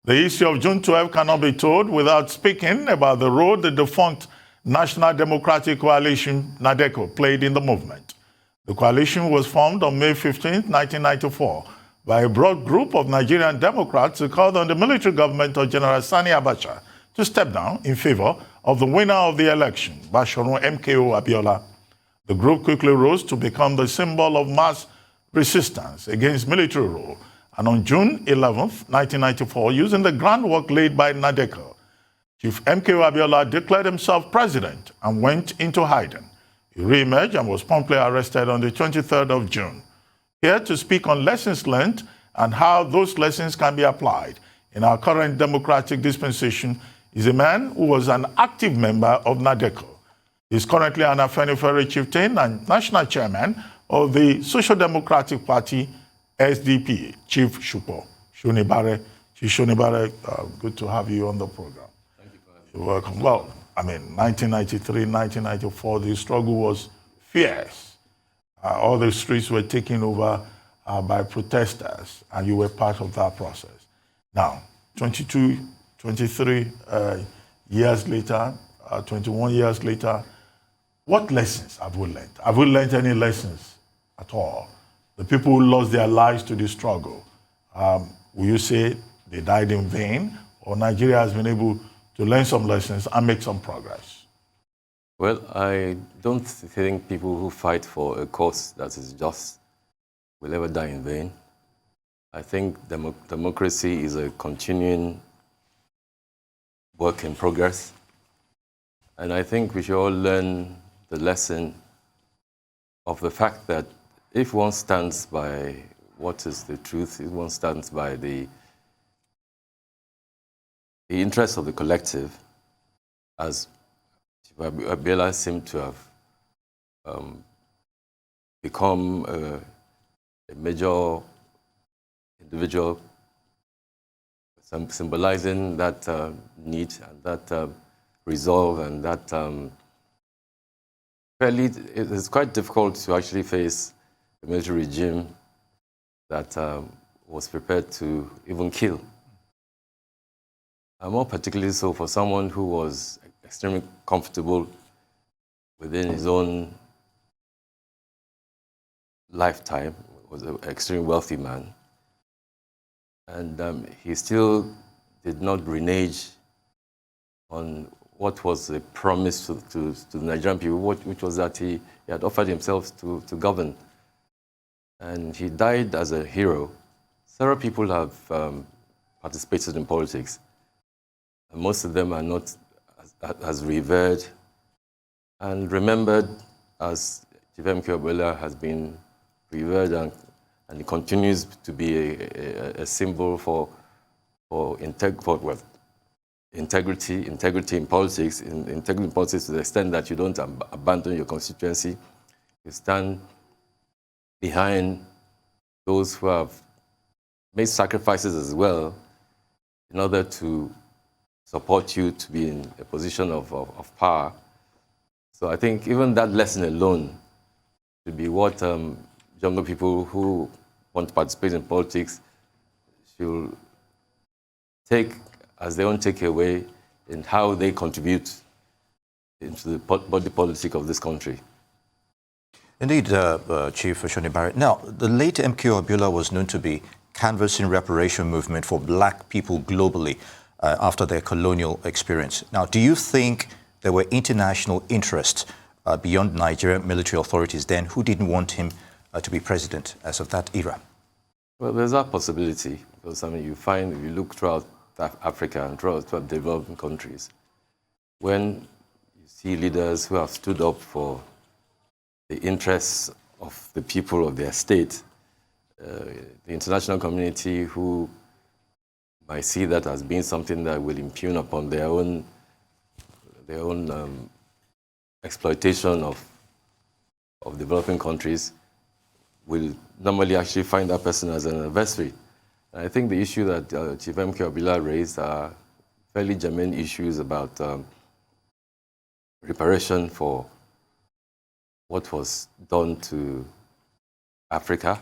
The history of June 12 cannot be told without speaking about the role the defunct National Democratic Coalition, NADECO, played in the movement. The coalition was formed on May 15, 1994, by a broad group of Nigerian Democrats who called on the military government of General Sani Abacha to step down in favor of the winner of the election, Bashorun MKO Abiola. The group quickly rose to become the symbol of mass resistance against military rule. And on June 11, 1994, using the groundwork laid by NADECO, Chief MKO Abiola declared himself president and went into hiding. He re-emerged and was promptly arrested on the 23rd of June. Here to speak on lessons learned and how those lessons can be applied in our current democratic dispensation is a man who was an active member of NADECO. He is currently an Afenifere Chieftain and national chairman of the Social Democratic Party, SDP, Chief Supo Shonibare. Chief Shonibare, good to have you on the program. Thank you for having me. You're welcome. Well, 1993, 1994, the struggle was fierce. All the streets were taken over by protesters, and you were part of that process. Now, 22, 23 years later, 21 years later, what lessons have we learned? Have we learned any lessons at all? The people who lost their lives to the struggle, will you say they died in vain, or Nigeria has been able to learn some lessons and make some progress? Well, I don't think people who fight for a cause that is just will ever die in vain. I think democracy is a continuing work in progress. And I think we should all learn the lesson of the fact that if one stands by what is the truth, if one stands by the interests of the collective, as Abiola seemed to have become a major individual, symbolizing that need and that resolve, and that fairly, it is quite difficult to actually face a military regime that was prepared to even kill. And more particularly so for someone who was extremely comfortable within his own lifetime, was an extremely wealthy man. And he still did not renege on what was a promise to the Nigerian people, which was that he had offered himself to govern. And he died as a hero. Several people have participated in politics, and most of them are not as revered and remembered as Chief MKO Abiola has been revered, and it continues to be a symbol for integrity in politics, integrity in politics to the extent that you don't abandon your constituency. You stand behind those who have made sacrifices as well in order to support you to be in a position of power. So I think even that lesson alone should be what younger people who want to participate in politics should take as their own takeaway in how they contribute into the body politic of this country. Indeed, Chief Shonibare. Now, the late MKO Abiola was known to be canvassing reparation movement for black people globally after their colonial experience. Now, do you think there were international interests beyond Nigerian military authorities then who didn't want him to be president as of that era? Well, there's that possibility, because I mean, you find, if you look throughout Africa and throughout developing countries, when you see leaders who have stood up for the interests of the people of their state, the international community who might see that as being something that will impugn upon their own exploitation of developing countries, will normally actually find that person as an adversary. And I think the issue that Chief MKO Abiola raised are fairly germane issues about reparation for what was done to Africa.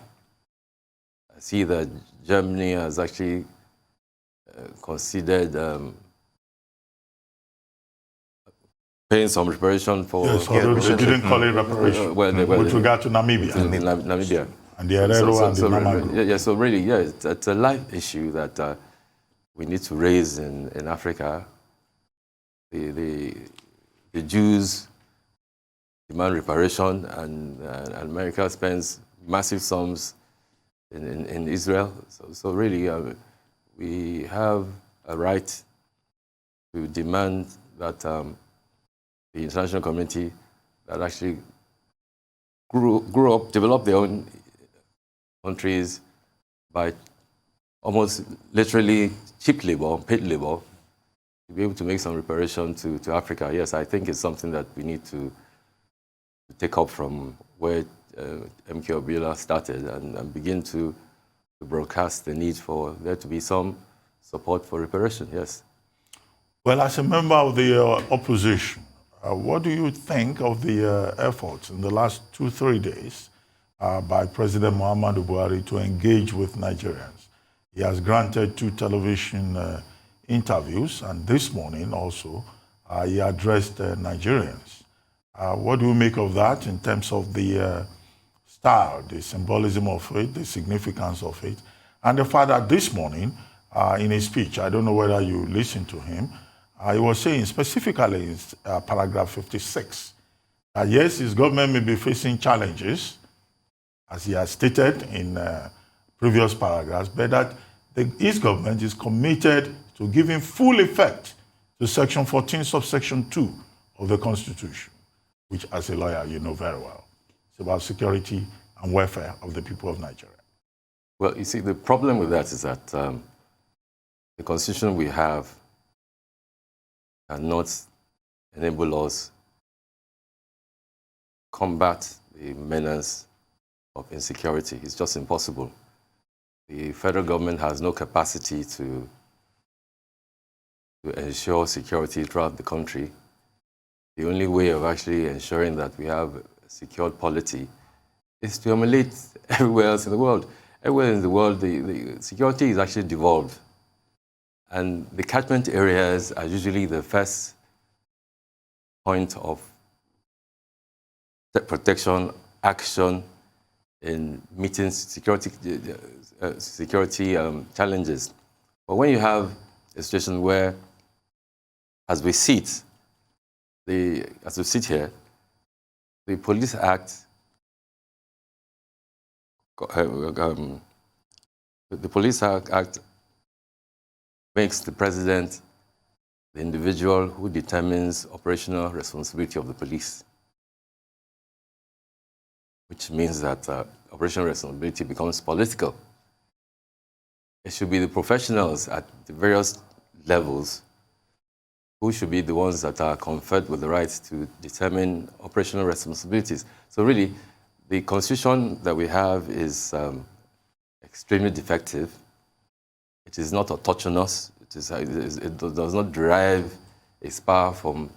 I see that Germany has actually considered paying some reparation for... Yes, although they didn't call it reparation with regard to Namibia. Namibia. And the Herero and the Nama group. Yeah, so really, yeah, it's a life issue that we need to raise in Africa. The Jews demand reparation, and America spends massive sums in Israel. So really, we have a right to demand that the international community that actually grew up, developed their own countries by almost literally cheap labor, paid labor, to be able to make some reparation to Africa. Yes, I think it's something that we need to take up from where MK Abiola started and begin to broadcast the need for there to be some support for reparation, yes. Well, as a member of the opposition, what do you think of the efforts in the last 2-3 days by President Muhammadu Buhari to engage with Nigerians? He has granted 2 television interviews, and this morning also he addressed Nigerians. What do you make of that in terms of the style, the symbolism of it, the significance of it, and the fact that this morning in his speech, I don't know whether you listened to him, he was saying specifically in paragraph 56 that yes, his government may be facing challenges, as he has stated in previous paragraphs, but that his government is committed to giving full effect to Section 14, subsection 2 of the Constitution, which as a lawyer you know very well. It's about security and welfare of the people of Nigeria. Well, you see, the problem with that is that the Constitution we have cannot enable us combat the menace of insecurity. It's just impossible. The federal government has no capacity to ensure security throughout the country. The only way of actually ensuring that we have a secured polity is to emulate everywhere else in the world. Everywhere in the world, the security is actually devolved. And the catchment areas are usually the first point of protection, action in meeting security challenges. But when you have a situation where, as we sit here, the Police Act, the Police Act makes the president the individual who determines operational responsibility of the police, which means that operational responsibility becomes political. It should be the professionals at the various levels who should be the ones that are conferred with the right to determine operational responsibilities. So really, the Constitution that we have is extremely defective. It is not autonomous. It does not derive its power from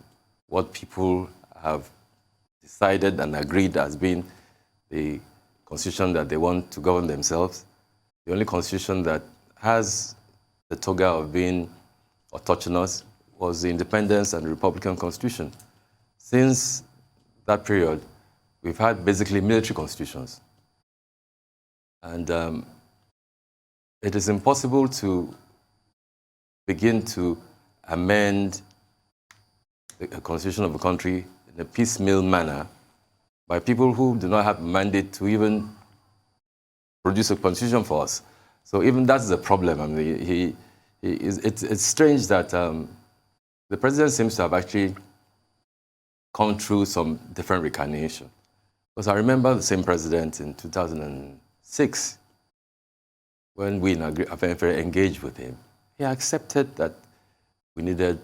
what people have decided and agreed as being the Constitution that they want to govern themselves. The only Constitution that has the toga of being autonomous was the Independence and Republican Constitution. Since that period, we've had basically military constitutions. And it is impossible to begin to amend the constitution of a country in a piecemeal manner by people who do not have a mandate to even produce a constitution for us. So even that's the problem. I mean, it's strange that the president seems to have actually gone through some different reincarnation. Because I remember the same president in 2006, when we in Afenifere engaged with him. He accepted that we needed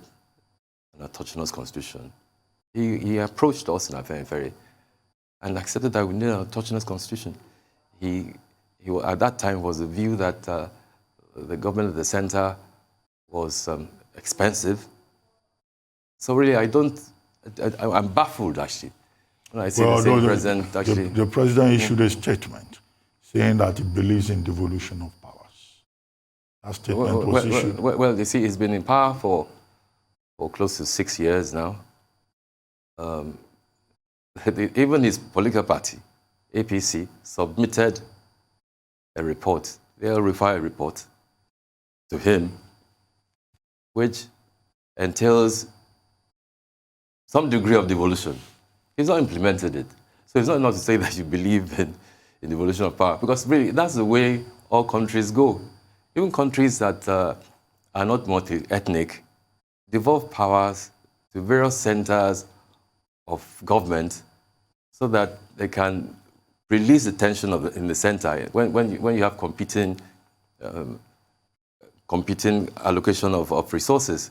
an autonomous constitution. He approached us in Afenifere and accepted that we needed an autonomous constitution. He at that time was the view that the government of the center was expensive. So really, I'm baffled actually when I see the same president actually. The president issued a statement saying that he believes in devolution of powers. That statement was issued. Well, you see, he's been in power for close to 6 years now. Even his political party, APC, submitted a report, the El-Rufai report, to him, which entails some degree of devolution. He's not implemented it. So it's not enough to say that you believe in devolution of power, because really that's the way all countries go. Even countries that are not multi-ethnic devolve powers to various centers of government so that they can release the tension in the center when you have competing allocation of resources.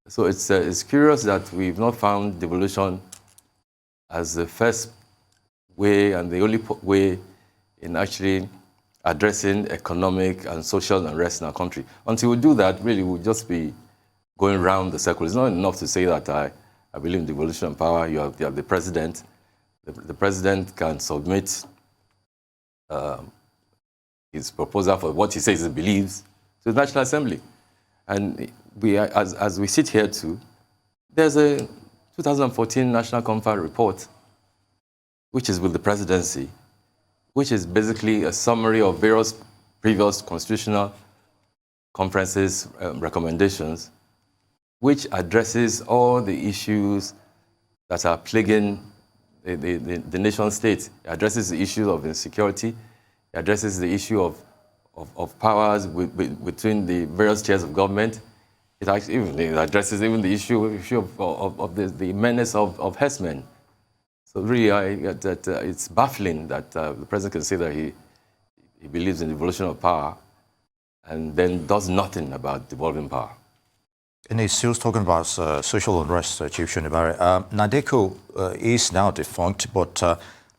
So it's curious that we've not found devolution as the first way and the only way in actually addressing economic and social unrest in our country. Until we do that, really, we'll just be going round the circle. It's not enough to say that I believe in devolution of power. You have the president. The president can submit his proposal for what he says he believes to the National Assembly. And as we sit here too, there's a 2014 National Conference report, which is with the presidency, which is basically a summary of various previous constitutional conferences' recommendations, which addresses all the issues that are plaguing the nation state. It addresses the issue of insecurity. It addresses the issue of powers between the various tiers of government. It addresses even the issue of the menace of herdsmen. So really, it's baffling that the president can say that he believes in devolution of power and then does nothing about devolving power. And he's still talking about social unrest, Chief Shonibare. NADECO is now defunct, but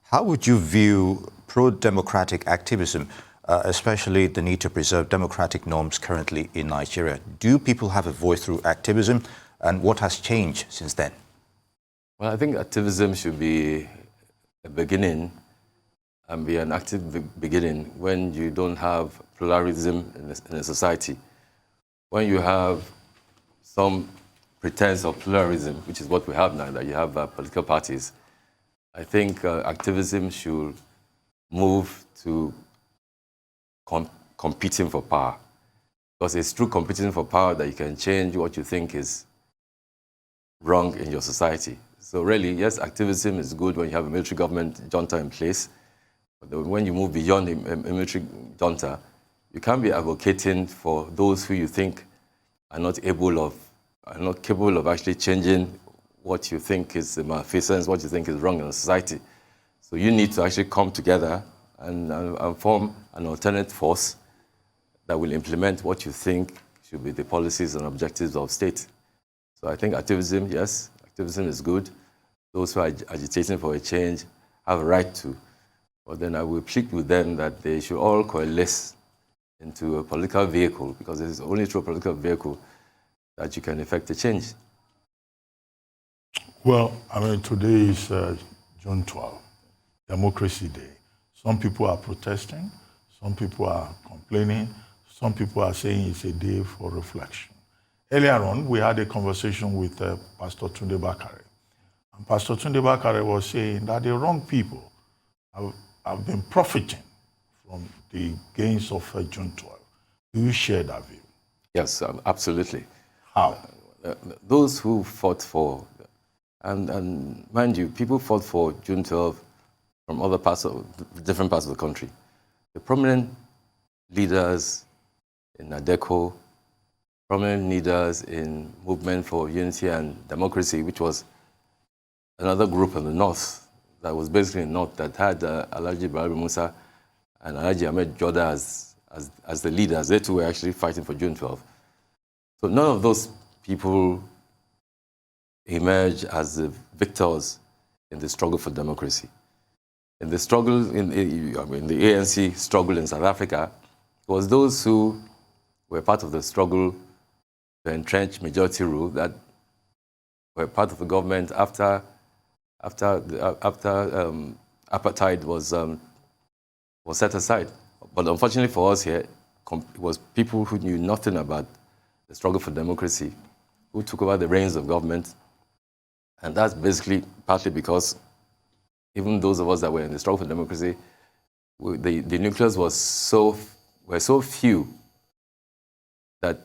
how would you view pro-democratic activism, especially the need to preserve democratic norms currently in Nigeria? Do people have a voice through activism, and what has changed since then? Well, I think activism should be a beginning and be an active beginning when you don't have pluralism in a society. When you have some pretense of pluralism, which is what we have now, that you have political parties, I think activism should move to competing for power. Because it's through competing for power that you can change what you think is wrong in your society. So really, yes, activism is good when you have a military government junta in place. But when you move beyond a military junta, you can't be advocating for those who you think are not capable of actually changing what you think is the malfeasance, what you think is wrong in the society. So you need to actually come together and form an alternate force that will implement what you think should be the policies and objectives of state. So I think activism, yes, activism is good. Those who are agitating for a change have a right to. But then I will plead with them that they should all coalesce into a political vehicle, because it's only through a political vehicle that you can effect a change. Well, I mean, today is June 12, Democracy Day. Some people are protesting, some people are complaining, some people are saying it's a day for reflection. Earlier on, we had a conversation with Pastor Tunde Bakare. And Pastor Tunde Bakare was saying that the wrong people have been profiting from the gains of June 12. Do you share that view? Yes, absolutely. How? Those who fought for, and mind you, people fought for June 12 from different parts of the country. The prominent leaders in NADECO, prominent leaders in Movement for Unity and Democracy, which was another group in the north, that was basically in the north, that had Alhaji Ibrahim Musa and Alhaji Ahmed Joda as the leaders. They two were actually fighting for June 12. So none of those people emerged as the victors in the struggle for democracy. In the struggle, in the ANC struggle in South Africa, it was those who were part of the struggle to entrench majority rule that were part of the government after apartheid was set aside. But unfortunately for us here, it was people who knew nothing about the struggle for democracy who took over the reins of government. And that's basically partly because even those of us that were in the struggle for democracy, the nucleus were so few that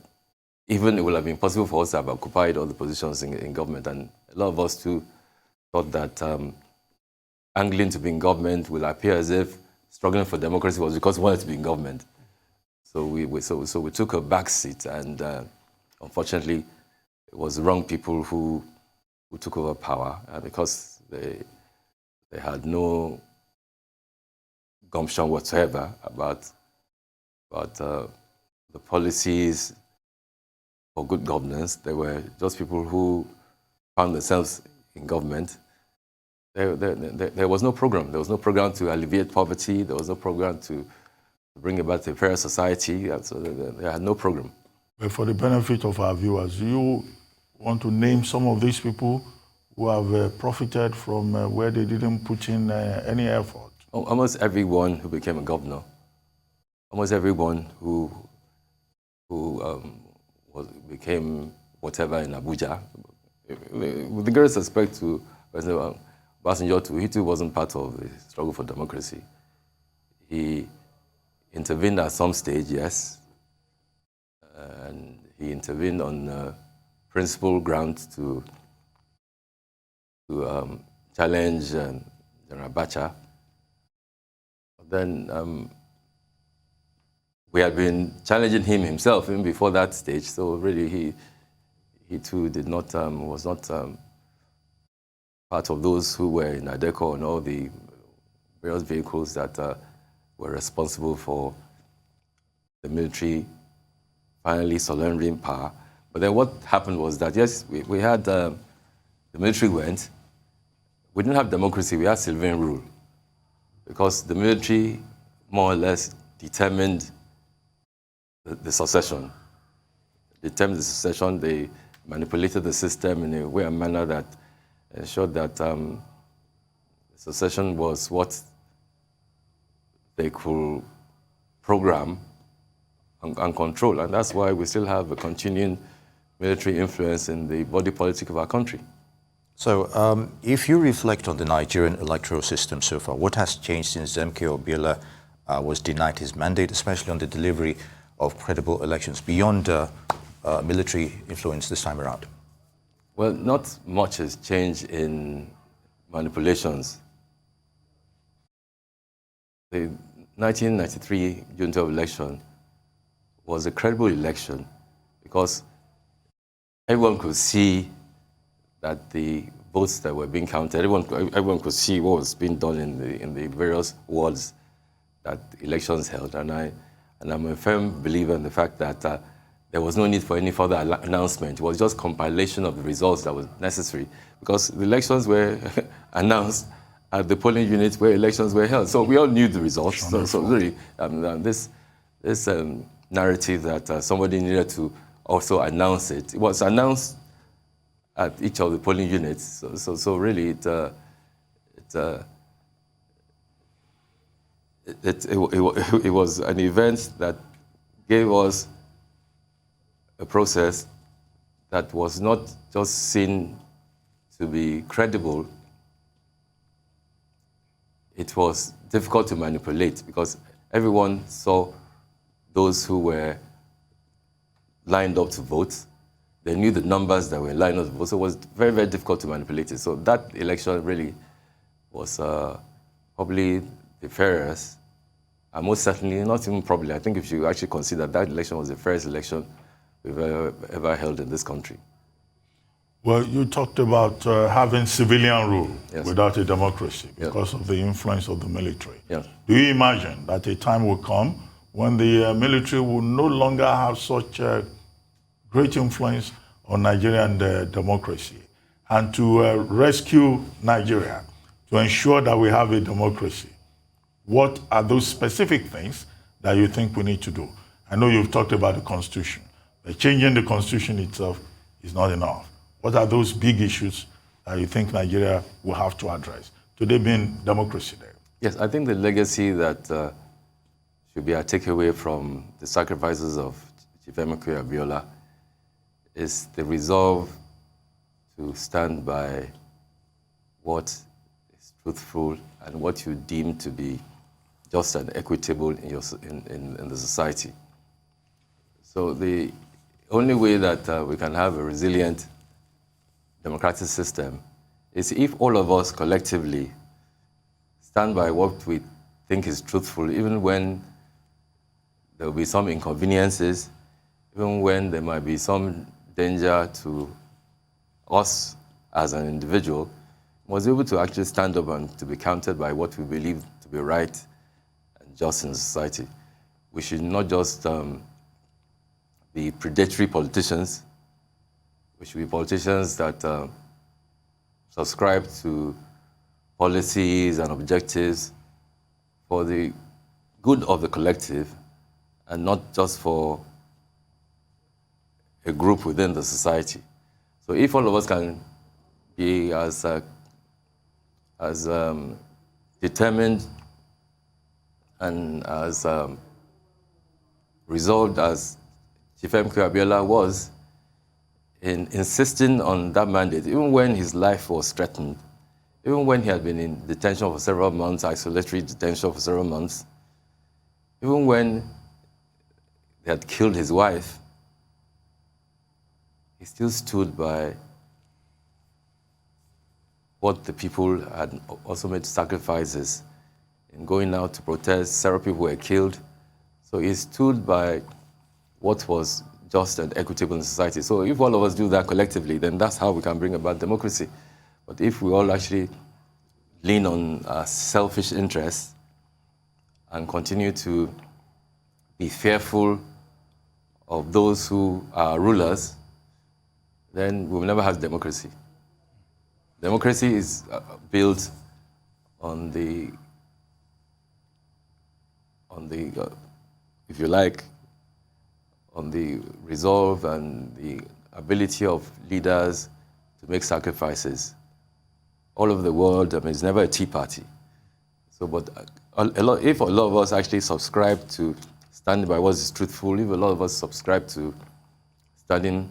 even it would have been possible for us to have occupied all the positions in government. And a lot of us too thought that angling to be in government will appear as if struggling for democracy was because we wanted to be in government. So we took a back seat, and unfortunately, it was the wrong people who took over power because they had no gumption whatsoever about the policies for good governance. They were just people who found themselves in government. There was no program. There was no program to alleviate poverty. There was no program to bring about a fairer society. So they had no program. But for the benefit of our viewers, do you want to name some of these people who have profited from where they didn't put in any effort? Almost everyone who became a governor, almost everyone who became whatever in Abuja, with the greatest respect to President Obasanjo too, he too wasn't part of the struggle for democracy. He intervened at some stage, yes, and he intervened on principal grounds to challenge General Abacha. Then we had been challenging him himself even before that stage. So really, he too did not was not part of those who were in ADECO and all the various vehicles that were responsible for the military finally surrendering power. But then what happened was that, yes, we had the military went. We didn't have democracy, we had civilian rule. Because the military more or less determined the succession. Determined the succession, they manipulated the system in a way and manner that ensured that the succession was what they could program and control. And that's why we still have a continuing military influence in the body politic of our country. So if you reflect on the Nigerian electoral system so far, what has changed since MK Abiola was denied his mandate, especially on the delivery of credible elections, beyond military influence this time around? Well, not much has changed in manipulations. The 1993 junta election was a credible election because everyone could see that the votes that were being counted, everyone could see what was being done in the various wards that elections held. And I'm a firm believer in the fact that there was no need for any further announcement. It was just compilation of the results that was necessary because the elections were announced at the polling units where elections were held. So we all knew the results. So really, this narrative that somebody needed to also announce it, it was announced at each of the polling units. So really, it was an event that gave us a process that was not just seen to be credible. It was difficult to manipulate because everyone saw those who were lined up to vote. They knew the numbers that were lined up to vote, so it was very, very difficult to manipulate it. So that election really was probably the fairest, and most certainly, not even probably, I think if you actually consider that election was the fairest election we've ever held in this country. Well, you talked about having civilian rule without a democracy because of the influence of the military. Yes. Do you imagine that a time will come when the military will no longer have such great influence on Nigerian democracy, and to rescue Nigeria, to ensure that we have a democracy? What are those specific things that you think we need to do? I know you've talked about the Constitution, but changing the Constitution itself is not enough. What are those big issues that you think Nigeria will have to address? Today being democracy day. Yes, I think the legacy that should be a takeaway from the sacrifices of Chief Emeka Abiola is the resolve to stand by what is truthful and what you deem to be just and equitable in the society. So the only way that we can have a resilient democratic system is if all of us collectively stand by what we think is truthful, even when there will be some inconveniences, even when there might be some danger to us as an individual, was able to actually stand up and to be counted by what we believe to be right and just in society. We should not just be predatory politicians. We should be politicians that subscribe to policies and objectives for the good of the collective and not just for a group within the society. So if all of us can be as determined and as resolved as Chief Emeka Abiola was in insisting on that mandate, even when his life was threatened, even when he had been in detention for several months, isolatory detention for several months, even when they had killed his wife, he still stood by what the people had also made sacrifices in going out to protest. Several people were killed. So he stood by what was just and equitable in society. So if all of us do that collectively, then that's how we can bring about democracy. But if we all actually lean on our selfish interests and continue to be fearful of those who are rulers, then we will never have democracy. Democracy is built on the, if you like, on the resolve and the ability of leaders to make sacrifices. All over the world, I mean, it's never a tea party. So, but if a lot of us actually subscribe to standing by what is truthful, if a lot of us subscribe to standing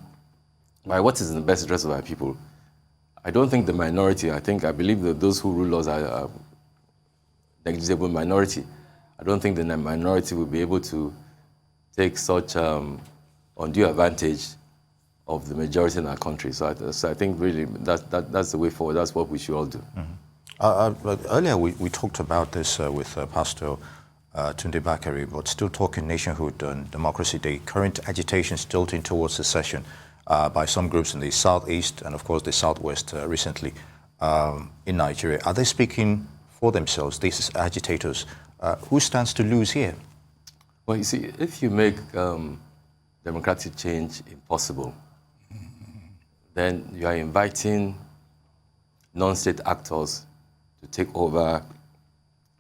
by what is in the best interest of our people, I don't think the minority, I believe that those who rule us are a negligible minority. I don't think the minority will be able to take such undue advantage of the majority in our country. So I think really that's the way forward. That's what we should all do. Mm-hmm. Earlier we talked about this with Pastor Tunde Bakari, but still talking Nationhood and Democracy Day. Current agitation is tilting towards secession by some groups in the southeast and of course the southwest recently in Nigeria. Are they speaking for themselves, these agitators? Who stands to lose here? Well, you see, if you make democratic change impossible, then you are inviting non-state actors to take over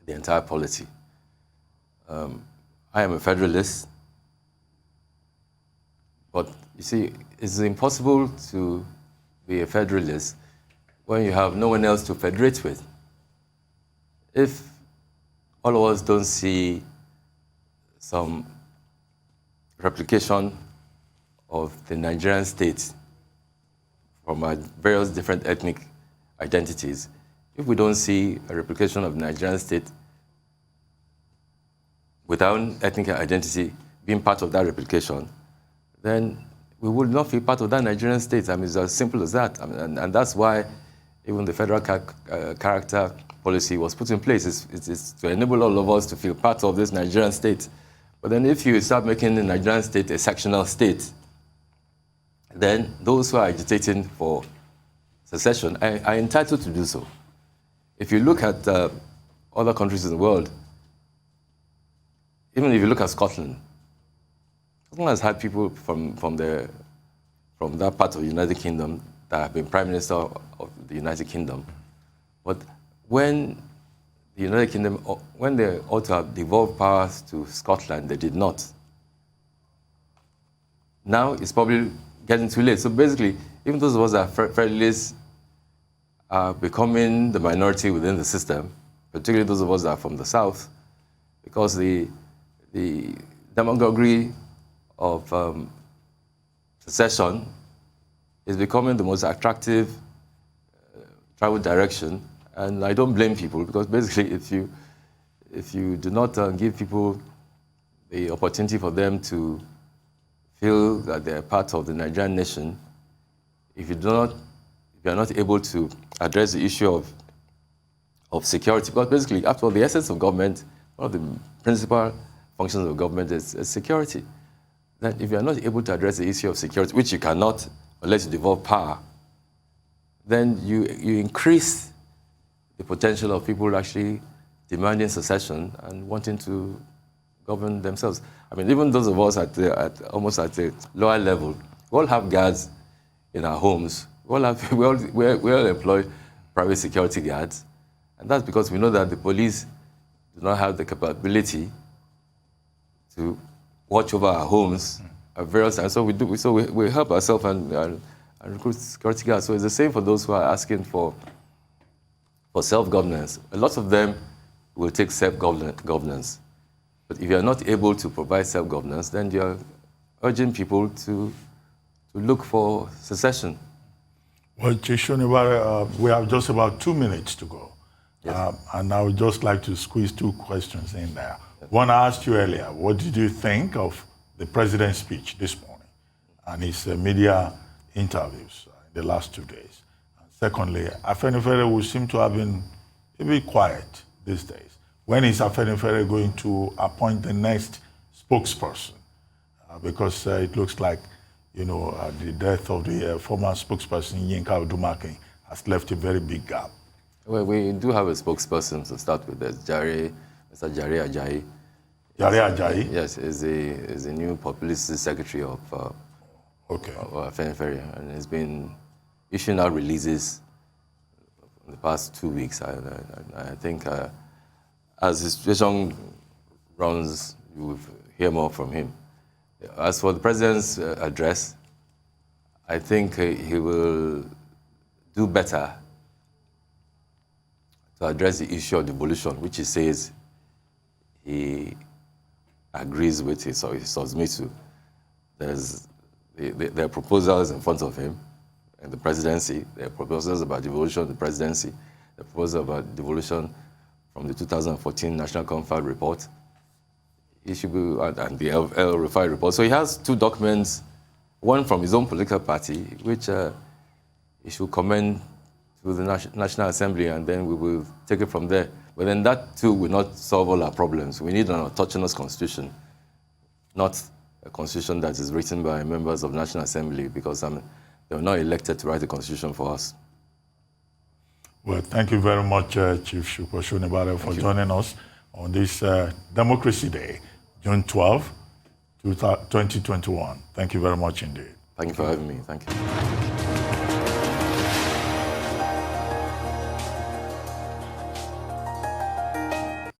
the entire polity. I am a federalist, but you see, it's impossible to be a federalist when you have no one else to federate with. If all of us don't see some replication of the Nigerian state from our various different ethnic identities, if we don't see a replication of the Nigerian state with our own ethnic identity being part of that replication, then we will not feel part of that Nigerian state. I mean, it's as simple as that. I mean, and that's why even the federal character policy was put in place. It's to enable all of us to feel part of this Nigerian state. But then if you start making the Nigerian state a sectional state, then those who are agitating for secession are entitled to do so. If you look at other countries in the world, even if you look at Scotland, Scotland has had people from that part of the United Kingdom that have been Prime Minister of the United Kingdom. But when the United Kingdom, when they ought to have devolved powers to Scotland, they did not. Now it's probably getting too late. So basically, even those of us that are federalists are becoming the minority within the system, particularly those of us that are from the South, because the the demagoguery of secession is becoming the most attractive travel direction, and I don't blame people, because basically if you do not give people the opportunity for them to feel that they're part of the Nigerian nation, if you are not able to address the issue of security, because basically, after all, the essence of government, one of the principal functions of government is security. Then if you are not able to address the issue of security, which you cannot unless you devolve power, then you increase the potential of people actually demanding secession and wanting to govern themselves. I mean, even those of us almost at the lower level, we all have guards in our homes. We all employ private security guards, and that's because we know that the police do not have the capability to watch over our homes at various times. So we help ourselves and recruit security guards. So it's the same for those who are asking for self-governance. A lot of them will take self-governance. But if you are not able to provide self-governance, then you are urging people to look for secession. Well, Chief Shonibare, we have just about 2 minutes to go. Yes. And I would just like to squeeze 2 questions in there. One I asked you earlier, what did you think of the president's speech this morning and his media interviews in the last 2 days? And secondly, Afenifere would seem to have been a bit quiet these days. When is Afenifere going to appoint the next spokesperson? Because it looks like, the death of the former spokesperson, Yinka Odumake, has left a very big gap. Well, we do have a spokesperson to start with. There's Mr. Jare Ajayi. Jare Ajayi? Yes, is a new publicity secretary of Afenifere, and he's been issuing out releases in the past 2 weeks. I think as the situation runs, you will hear more from him. As for the president's address, I think he will do better to address the issue of devolution, which he says he agrees with, he submits to. There are proposals in front of him in the presidency. There are proposals about devolution in the presidency. There are proposals about devolution from the 2014 National Conference report. He should be, and the El Rufai report. So he has 2 documents, one from his own political party, which he should commend to the National Assembly, and then we will take it from there. But then that too will not solve all our problems. We need an autonomous constitution, not a constitution that is written by members of the National Assembly, because they were not elected to write the constitution for us. Well, thank you very much, Chief Supo Shonibare, for joining us on this Democracy Day, June 12, 2021. Thank you very much indeed. Thank you for having me. Thank you.